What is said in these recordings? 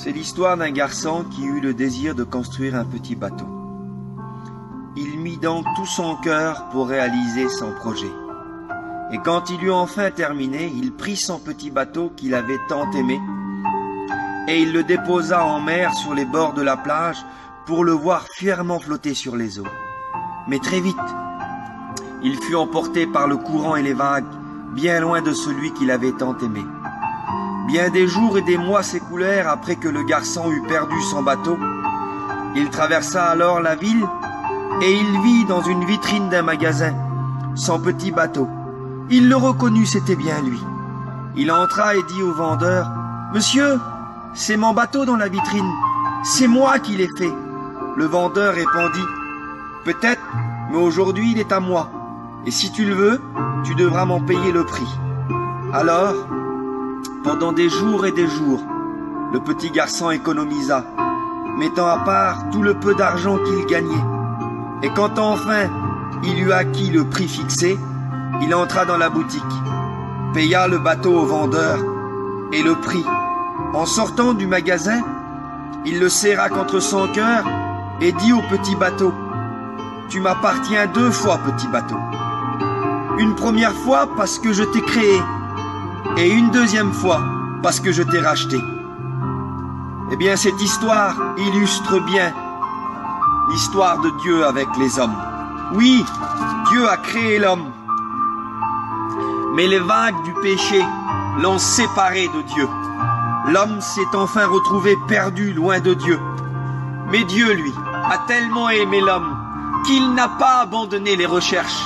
C'est l'histoire d'un garçon qui eut le désir de construire un petit bateau. Il mit donc tout son cœur pour réaliser son projet. Et quand il eut enfin terminé, il prit son petit bateau qu'il avait tant aimé et il le déposa en mer sur les bords de la plage pour le voir fièrement flotter sur les eaux. Mais très vite, il fut emporté par le courant et les vagues, bien loin de celui qu'il avait tant aimé. Bien des jours et des mois s'écoulèrent après que le garçon eut perdu son bateau. Il traversa alors la ville et il vit dans une vitrine d'un magasin son petit bateau. Il le reconnut, c'était bien lui. Il entra et dit au vendeur, « Monsieur, c'est mon bateau dans la vitrine, c'est moi qui l'ai fait. » Le vendeur répondit, « Peut-être, mais aujourd'hui il est à moi, et si tu le veux, tu devras m'en payer le prix. » Alors, pendant des jours et des jours, le petit garçon économisa, mettant à part tout le peu d'argent qu'il gagnait. Et quand enfin il eut acquis le prix fixé, il entra dans la boutique, paya le bateau au vendeur et le prit. En sortant du magasin, il le serra contre son cœur et dit au petit bateau, « Tu m'appartiens 2 fois, petit bateau. Une première fois parce que je t'ai créé, et une deuxième fois parce que je t'ai racheté. » Eh bien, cette histoire illustre bien l'histoire de Dieu avec les hommes. Oui, Dieu a créé l'homme, mais les vagues du péché l'ont séparé de Dieu. L'homme s'est enfin retrouvé perdu loin de Dieu. Mais Dieu, lui, a tellement aimé l'homme qu'il n'a pas abandonné les recherches.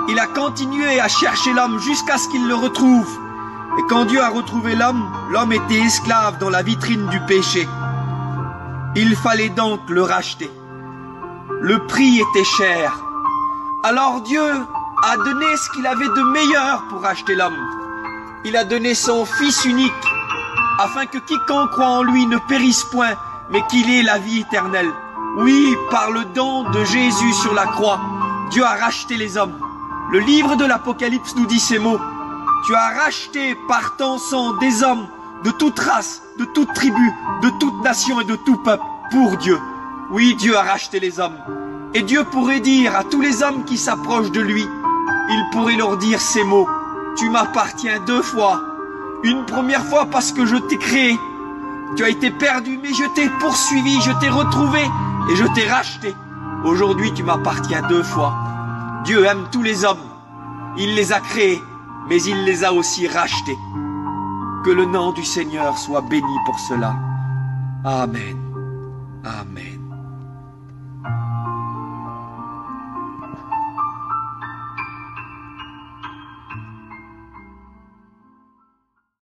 Il a continué à chercher l'homme jusqu'à ce qu'il le retrouve. Et quand Dieu a retrouvé l'homme, l'homme était esclave dans la vitrine du péché. Il fallait donc le racheter. Le prix était cher. Alors Dieu a donné ce qu'il avait de meilleur pour racheter l'homme. Il a donné son Fils unique, afin que quiconque croit en lui ne périsse point, mais qu'il ait la vie éternelle. Oui, par le don de Jésus sur la croix, Dieu a racheté les hommes. Le livre de l'Apocalypse nous dit ces mots. Tu as racheté par ton sang des hommes de toute race, de toute tribu, de toute nation et de tout peuple pour Dieu. Oui, Dieu a racheté les hommes. Et Dieu pourrait dire à tous les hommes qui s'approchent de lui, il pourrait leur dire ces mots. Tu m'appartiens 2 fois. Une première fois parce que je t'ai créé. Tu as été perdu, mais je t'ai poursuivi, je t'ai retrouvé et je t'ai racheté. Aujourd'hui, tu m'appartiens 2 fois. Dieu aime tous les hommes. Il les a créés, mais il les a aussi rachetés. Que le nom du Seigneur soit béni pour cela. Amen. Amen.